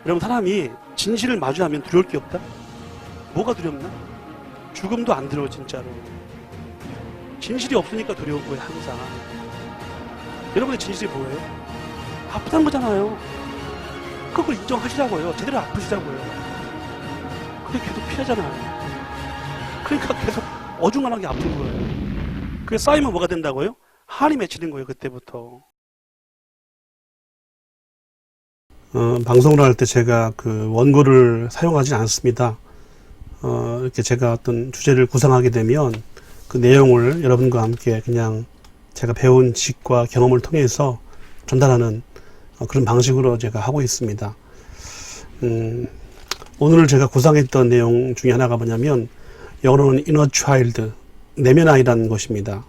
여러분, 사람이 진실을 마주하면 두려울 게 없다? 뭐가 두렵나? 죽음도 안 두려워, 진짜로. 진실이 없으니까 두려운 거예요, 항상. 여러분의 진실이 뭐예요? 아프다는 거잖아요. 그걸 인정하시라고요. 제대로 아프시라고요. 근데 계속 피하잖아요. 그러니까 계속 어중간하게 아픈 거예요. 그게 쌓이면 뭐가 된다고요? 한이 맺히는 거예요, 그때부터. 방송을 할 때 제가 그 원고를 사용하지 않습니다. 이렇게 제가 어떤 주제를 구상하게 되면 그 내용을 여러분과 함께 그냥 제가 배운 지식과 경험을 통해서 전달하는 그런 방식으로 제가 하고 있습니다. 오늘 제가 구상했던 내용 중에 하나가 뭐냐면, 영어로는 inner child, 내면 아이라는 것입니다.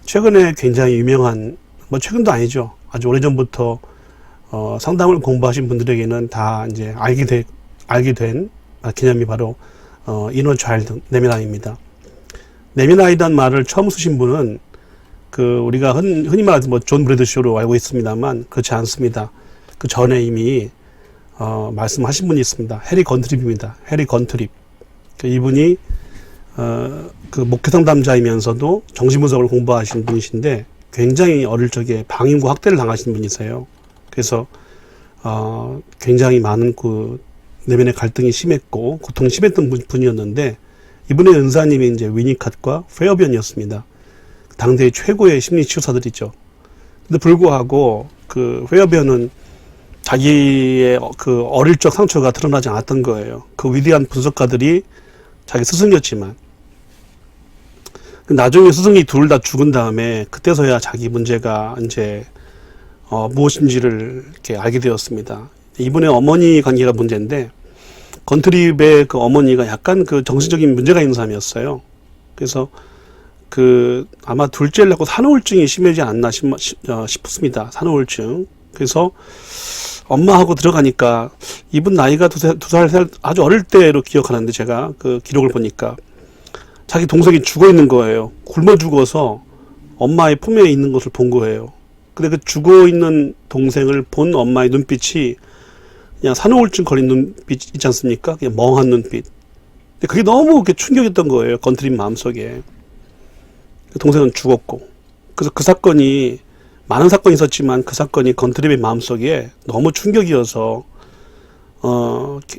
최근에 굉장히 유명한, 최근도 아니죠. 아주 오래전부터 상담을 공부하신 분들에게는 다 이제 알게 된 개념이 바로 inner child, 내면 아이입니다. 내면 아이라는 말을 처음 쓰신 분은 우리가 흔히 말하는 존 브래드쇼로 알고 있습니다만 그렇지 않습니다. 그 전에 이미 말씀하신 분이 있습니다. 해리 건트립입니다. 해리 건트립. 이분이 그 목회 상담자이면서도 정신분석을 공부하신 분이신데 굉장히 어릴 적에 방임과 학대를 당하신 분이세요. 그래서 굉장히 많은 그 내면의 갈등이 심했고 고통이 심했던 분이었는데, 이분의 은사님이 이제 위니캇과 페어변이었습니다. 당대의 최고의 심리 치료사들이죠. 근데 불구하고 그 페어변은 자기의 그 어릴 적 상처가 드러나지 않았던 거예요. 그 위대한 분석가들이 자기 스승이었지만, 나중에 스승이 둘 다 죽은 다음에 그때서야 자기 문제가 이제 무엇인지를 이렇게 알게 되었습니다. 이분의 어머니 관계가 문제인데, 건트립의 그 어머니가 약간 그 정신적인 문제가 있는 사람이었어요. 그래서 아마 둘째를 낳고 산후우울증이 심하지 않나 싶습니다. 산후우울증. 그래서 엄마하고 들어가니까 이분 나이가 두 살 아주 어릴 때로 기억하는데, 제가 그 기록을 보니까 자기 동생이 죽어 있는 거예요. 굶어 죽어서 엄마의 품에 있는 것을 본 거예요. 근데 그 죽어 있는 동생을 본 엄마의 눈빛이 그냥 산후우울증 걸린 눈빛 있지 않습니까? 그냥 멍한 눈빛. 근데 그게 너무 이렇게 충격이었던 거예요, 건트립 마음속에. 동생은 죽었고. 그래서 그 사건이, 많은 사건이 있었지만 그 사건이 건트립의 마음속에 너무 충격이어서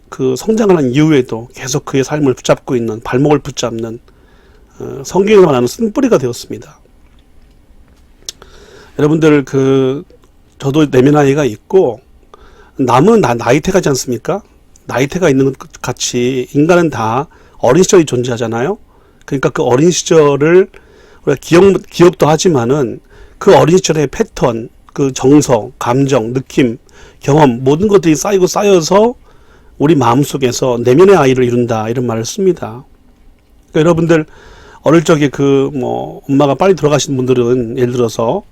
그 성장하는 이후에도 계속 그의 삶을 붙잡고 있는, 발목을 붙잡는 성경에서 말하는 쓴뿌리가 되었습니다. 여러분들, 저도 내면 아이가 있고, 남은 나이테가지 않습니까? 나이테가 있는 것 같이 인간은 다 어린 시절이 존재하잖아요. 그러니까 그 어린 시절을 우리가 기억도 하지만은 그 어린 시절의 패턴, 그 정서, 감정, 느낌, 경험, 모든 것들이 쌓여서 우리 마음속에서 내면의 아이를 이룬다, 이런 말을 씁니다. 그러니까 여러분들 어릴 적에 엄마가 빨리 돌아가신 분들은, 예를 들어서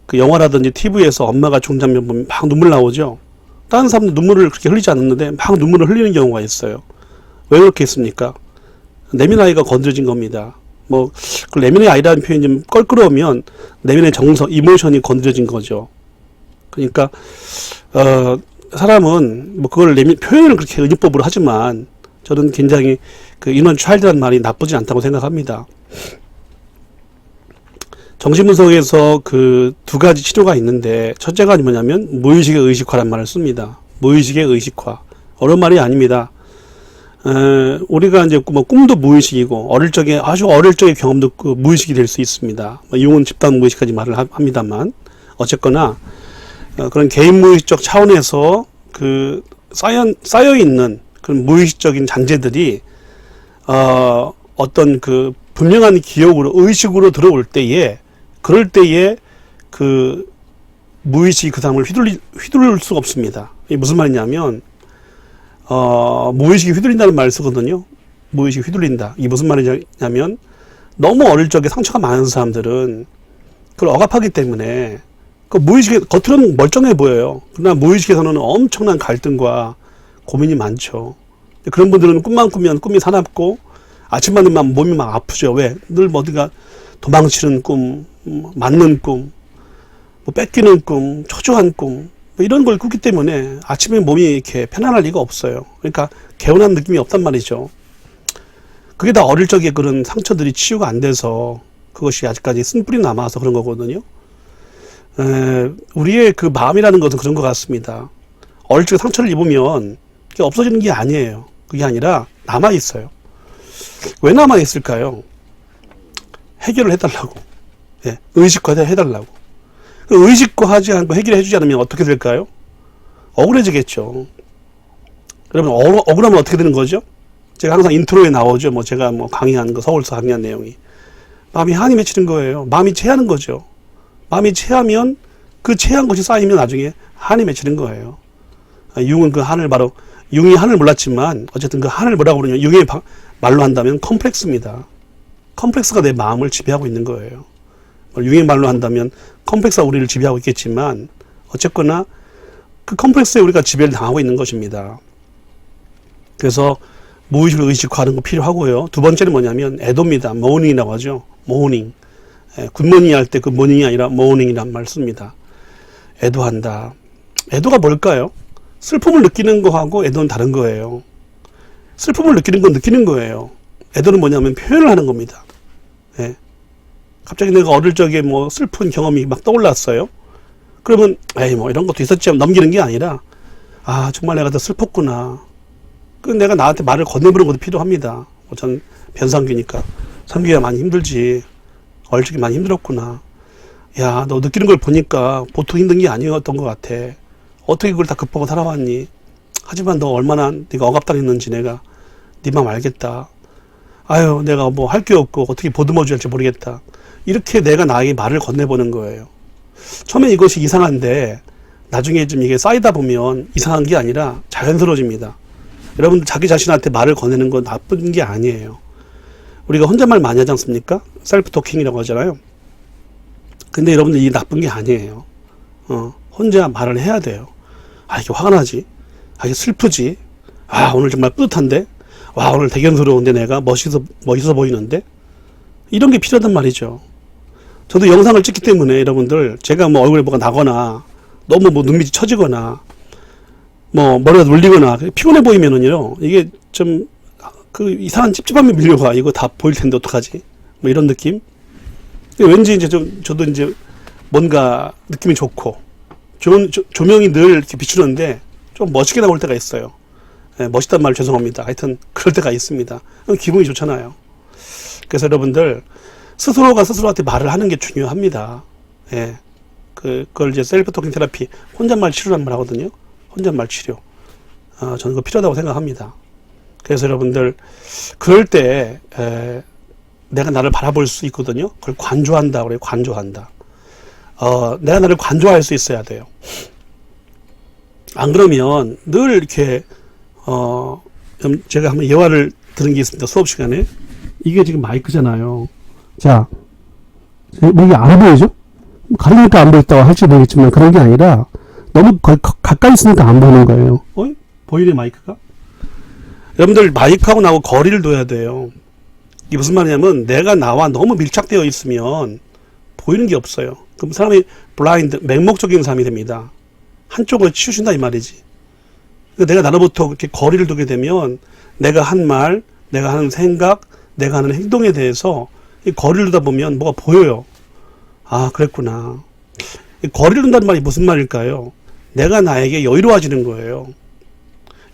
그 영화라든지 TV에서 엄마가 죽는 장면 보면 막 눈물 나오죠. 다른 사람들 눈물을 그렇게 흘리지 않았는데 막 눈물을 흘리는 경우가 있어요. 왜 그렇게 했습니까? 내면 아이가 건드려진 겁니다. 그 내면의 아이라는 표현이 좀 껄끄러우면 내면의 정서, 이모션이 건드려진 거죠. 그러니까 사람은 그걸 표현을 그렇게 은유법으로 하지만, 저는 굉장히 그 inner child라는 말이 나쁘지 않다고 생각합니다. 정신분석에서 그 두 가지 치료가 있는데, 첫째가 뭐냐면 무의식의 의식화란 말을 씁니다. 무의식의 의식화. 어려운 말이 아닙니다. 우리가 이제 꿈도 무의식이고, 아주 어릴 적의 경험도 무의식이 될 수 있습니다. 이용은 집단 무의식까지 말을 합니다만, 어쨌거나 그런 개인 무의식적 차원에서 쌓여있는 그런 무의식적인 잔재들이 어떤 그 분명한 기억으로, 의식으로 들어올 때에, 그럴 때에 그 무의식이 그 사람을 휘둘릴 수가 없습니다. 이게 무슨 말이냐면, 무의식이 휘둘린다는 말을 쓰거든요. 무의식이 휘둘린다. 이게 무슨 말이냐면, 너무 어릴 적에 상처가 많은 사람들은 그걸 억압하기 때문에 그 무의식의 겉으로는 멀쩡해 보여요. 그러나 무의식에서는 엄청난 갈등과 고민이 많죠. 그런 분들은 꿈만 꾸면 꿈이 사납고 아침만 되면 몸이 막 아프죠. 왜? 늘 어디가 도망치는 꿈, 맞는 꿈, 뺏기는 꿈, 초조한 꿈, 이런 걸 굽기 때문에 아침에 몸이 이렇게 편안할 리가 없어요. 그러니까 개운한 느낌이 없단 말이죠. 그게 다 어릴 적에 그런 상처들이 치유가 안 돼서 그것이 아직까지 쓴뿌리 남아서 그런 거거든요. 우리의 그 마음이라는 것은 그런 것 같습니다. 어릴 적에 상처를 입으면 그게 없어지는 게 아니에요. 그게 아니라 남아있어요. 왜 남아있을까요? 해결을 해달라고. 예, 의식화 해달라고. 의식화하지 않고 해결해주지 않으면 어떻게 될까요? 억울해지겠죠. 여러분, 억울하면 어떻게 되는 거죠? 제가 항상 인트로에 나오죠. 제가 강의한 거, 서울서 강의한 내용이. 마음이 한이 맺히는 거예요. 마음이 체하는 거죠. 마음이 체하면 그 체한 것이 쌓이면 나중에 한이 맺히는 거예요. 융은 그 한을 바로, 융이 한을 몰랐지만 어쨌든 그 한을 뭐라고 그러냐면 융의 말로 한다면 컴플렉스입니다. 컴플렉스가 내 마음을 지배하고 있는 거예요. 융의 말로 한다면 컴플렉스가 우리를 지배하고 있겠지만 어쨌거나 그 컴플렉스에 우리가 지배를 당하고 있는 것입니다. 그래서 무의식을 의식화하는 거 필요하고요. 두 번째는 뭐냐면 애도입니다. 모닝이라고 하죠. 모닝. 굿모닝 할 때 그 모닝이 아니라 모닝이란 말 씁니다. 애도한다. 애도가 뭘까요? 슬픔을 느끼는 거하고 애도는 다른 거예요. 슬픔을 느끼는 건 느끼는 거예요. 애도는 뭐냐면 표현을 하는 겁니다. 예. 갑자기 내가 어릴 적에 슬픈 경험이 막 떠올랐어요. 그러면 에이 이런 것도 있었지 하면 넘기는 게 아니라 아 정말 내가 더 슬펐구나. 그 내가 나한테 말을 건네보는 것도 필요합니다. 전 변상규니까 상규야 많이 힘들지. 어릴 적에 많이 힘들었구나. 야 너 느끼는 걸 보니까 보통 힘든 게 아니었던 것 같아. 어떻게 그걸 다 극복하고 살아왔니? 하지만 너 얼마나 네가 억압당했는지 내가 네 마음 알겠다. 아유 내가 할 게 없고 어떻게 보듬어줘야 할지 모르겠다. 이렇게 내가 나에게 말을 건네보는 거예요. 처음에 이것이 이상한데 나중에 좀 이게 쌓이다 보면 이상한 게 아니라 자연스러워집니다. 여러분들 자기 자신한테 말을 건네는 건 나쁜 게 아니에요. 우리가 혼잣말 많이 하지 않습니까? 셀프 토킹이라고 하잖아요. 근데 여러분들 이게 나쁜 게 아니에요. 혼자 말을 해야 돼요. 아 이게 화가 나지. 아 이게 슬프지. 아 오늘 정말 뿌듯한데. 와 오늘 대견스러운데 내가 멋있어 보이는데. 이런 게 필요하단 말이죠. 저도 영상을 찍기 때문에 여러분들 제가 얼굴에 뭐가 나거나 너무 눈밑이 처지거나 머리가 눌리거나 피곤해 보이면은요 이게 좀 그 이상한 찝찝함이 밀려와. 이거 다 보일 텐데 어떡하지? 이런 느낌. 왠지 이제 저도 이제 뭔가 느낌이 좋고 조명이 늘 이렇게 비추는데 좀 멋있게 나올 때가 있어요. 예, 멋있단 말 죄송합니다. 하여튼 그럴 때가 있습니다. 기분이 좋잖아요. 그래서 여러분들 스스로가 스스로한테 말을 하는 게 중요합니다. 예. 그걸 이제 셀프 토킹 테라피, 혼잣말 치료라는 말 하거든요. 혼잣말 치료. 저는 그거 필요하다고 생각합니다. 그래서 여러분들, 그럴 때, 내가 나를 바라볼 수 있거든요. 그걸 관조한다. 그래요. 관조한다. 내가 나를 관조할 수 있어야 돼요. 안 그러면 늘 이렇게, 제가 한번 예화를 들은 게 있습니다. 수업 시간에. 이게 지금 마이크잖아요. 자, 이게 안 보이죠? 가리니까 안 보였다고 할지 모르겠지만 그런 게 아니라 너무 가까이 있으니까 안 보이는 거예요. 보이네 마이크가? 여러분들 마이크하고 나하고 거리를 둬야 돼요. 이게 무슨 말이냐면 내가 나와 너무 밀착되어 있으면 보이는 게 없어요. 그럼 사람이 블라인드, 맹목적인 사람이 됩니다. 한쪽을 치우신다 이 말이지. 내가 나로부터 이렇게 거리를 두게 되면 내가 한 말, 내가 하는 생각, 내가 하는 행동에 대해서 이 거리를 두다 보면 뭐가 보여요. 아, 그랬구나. 이 거리를 둔다는 말이 무슨 말일까요? 내가 나에게 여유로워지는 거예요.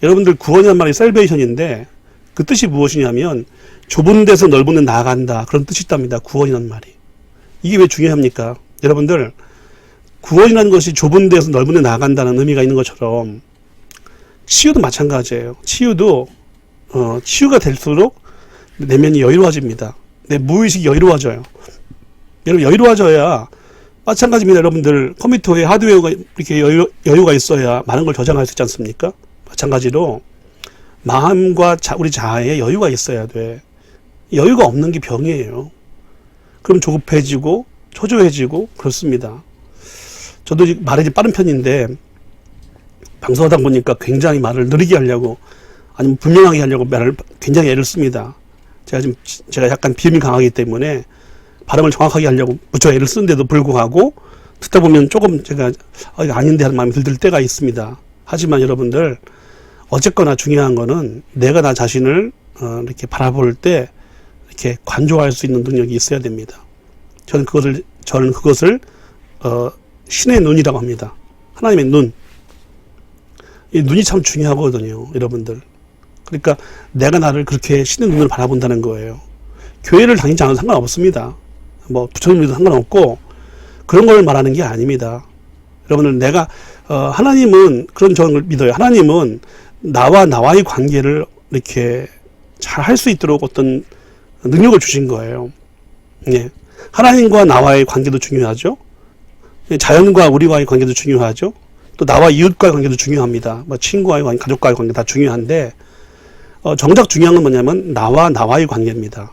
여러분들 구원이라는 말이 셀베이션인데 그 뜻이 무엇이냐면 좁은 데서 넓은 데 나아간다. 그런 뜻이 있답니다. 구원이라는 말이. 이게 왜 중요합니까? 여러분들 구원이라는 것이 좁은 데서 넓은 데 나아간다는 의미가 있는 것처럼 치유도 마찬가지예요. 치유도 치유가 될수록 내면이 여유로워집니다. 내 무의식이 여유로워져요. 여러분 여유로워져야 마찬가지입니다. 여러분들 컴퓨터에 하드웨어가 이렇게 여유가 있어야 많은 걸 저장할 수 있지 않습니까? 마찬가지로 마음과 우리 자아에 여유가 있어야 돼. 여유가 없는 게 병이에요. 그럼 조급해지고 초조해지고 그렇습니다. 저도 말이 빠른 편인데 방송하다 보니까 굉장히 말을 느리게 하려고 아니면 분명하게 하려고 말을 굉장히 애를 씁니다. 제가 약간 비음이 강하기 때문에 발음을 정확하게 하려고 무척 애를 쓰는데도 불구하고 듣다 보면 조금 제가 이거 아닌데 하는 마음이 들 때가 있습니다. 하지만 여러분들 어쨌거나 중요한 거는 내가 나 자신을 이렇게 바라볼 때 이렇게 관조할 수 있는 능력이 있어야 됩니다. 저는 그것을 신의 눈이라고 합니다. 하나님의 눈. 이 눈이 참 중요하거든요, 여러분들. 그러니까 내가 나를 그렇게 신의 눈으로 바라본다는 거예요. 교회를 다니지 않아도 상관없습니다. 뭐 부처님도 상관없고 그런 걸 말하는 게 아닙니다. 여러분들 내가 하나님은 그런 점을 믿어요. 하나님은 나와의 관계를 이렇게 잘 할 수 있도록 어떤 능력을 주신 거예요. 예. 하나님과 나와의 관계도 중요하죠. 자연과 우리와의 관계도 중요하죠. 또 나와 이웃과의 관계도 중요합니다. 뭐 친구와의 관계, 가족과의 관계 다 중요한데 정작 중요한 건 뭐냐면 나와의 관계입니다.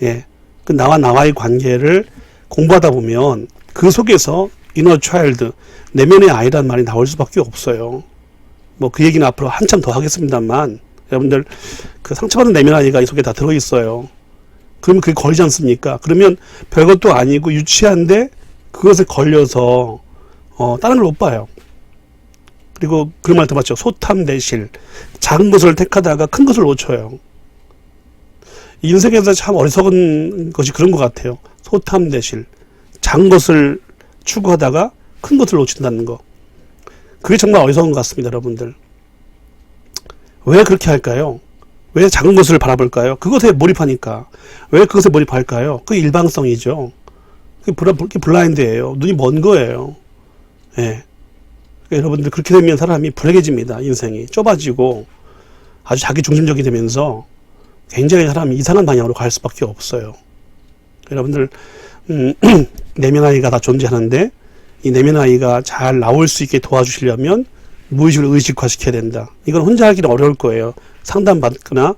예. 그 나와의 관계를 공부하다 보면 그 속에서 inner child, 내면의 아이라는 말이 나올 수밖에 없어요. 뭐 그 얘기는 앞으로 한참 더 하겠습니다만 여러분들 그 상처받은 내면 아이가 이 속에 다 들어있어요. 그러면 그게 걸리지 않습니까? 그러면 별것도 아니고 유치한데 그것에 걸려서 다른 걸 못 봐요. 그리고 그런 말 들어봤죠. 소탐대실. 작은 것을 택하다가 큰 것을 놓쳐요. 인생에서 참 어리석은 것이 그런 것 같아요. 소탐대실. 작은 것을 추구하다가 큰 것을 놓친다는 거. 그게 정말 어리석은 것 같습니다, 여러분들. 왜 그렇게 할까요? 왜 작은 것을 바라볼까요? 그것에 몰입하니까. 왜 그것에 몰입할까요? 그게 일방성이죠. 그게 블라인드예요. 눈이 먼 거예요. 예. 그러니까 여러분들 그렇게 되면 사람이 불행해집니다. 인생이 좁아지고 아주 자기 중심적이 되면서 굉장히 사람이 이상한 방향으로 갈 수밖에 없어요. 여러분들 내면 아이가 다 존재하는데 이 내면 아이가 잘 나올 수 있게 도와주시려면 무의식을 의식화시켜야 된다. 이건 혼자 하기는 어려울 거예요. 상담받거나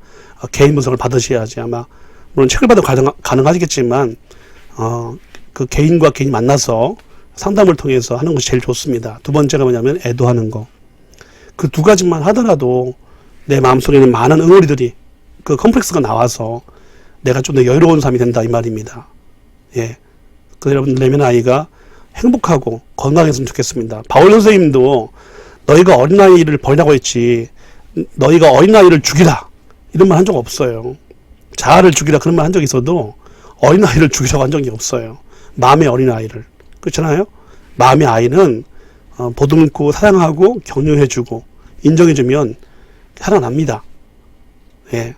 개인 분석을 받으셔야지 아마. 물론 책을 받아도 가능하겠지만 그 개인과 개인이 만나서 상담을 통해서 하는 것이 제일 좋습니다. 두 번째가 뭐냐면 애도하는 거. 그 두 가지만 하더라도 내 마음속에는 많은 응어리들이 그 컴플렉스가 나와서 내가 좀 더 여유로운 사람이 된다 이 말입니다. 예. 그 여러분 내면 아이가 행복하고 건강했으면 좋겠습니다. 바울 선생님도 너희가 어린아이를 버리라고 했지 너희가 어린아이를 죽이라 이런 말 한 적 없어요. 자아를 죽이라 그런 말 한 적이 있어도 어린아이를 죽이라고 한 적이 없어요. 마음의 어린아이를. 그렇잖아요. 마음의 아이는 보듬고 사랑하고 격려해주고 인정해주면 살아납니다. 예.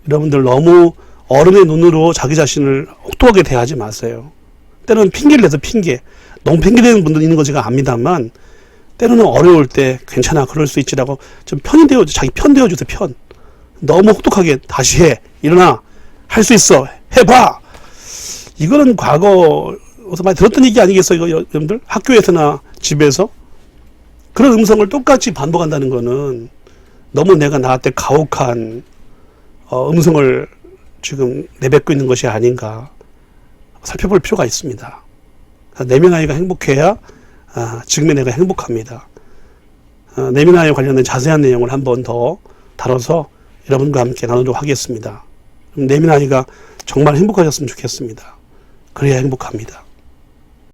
여러분들 너무 어른의 눈으로 자기 자신을 혹독하게 대하지 마세요. 때로는 핑계를 내서 너무 핑계대는 분들 있는 거 제가 압니다만 때로는 어려울 때 괜찮아 그럴 수 있지라고 좀 자기 편 되어주세요. 편. 너무 혹독하게 다시 해. 일어나. 할 수 있어. 해봐. 이거는 과거에서 많이 들었던 얘기 아니겠어요? 여러분들? 학교에서나 집에서? 그런 음성을 똑같이 반복한다는 거는 너무 내가 나한테 가혹한 음성을 지금 내뱉고 있는 것이 아닌가 살펴볼 필요가 있습니다. 내면 아이가 행복해야 지금의 내가 행복합니다. 내면 아이와 관련된 자세한 내용을 한 번 더 다뤄서 여러분과 함께 나누도록 하겠습니다. 내면 아이가 정말 행복하셨으면 좋겠습니다. 그래야 행복합니다.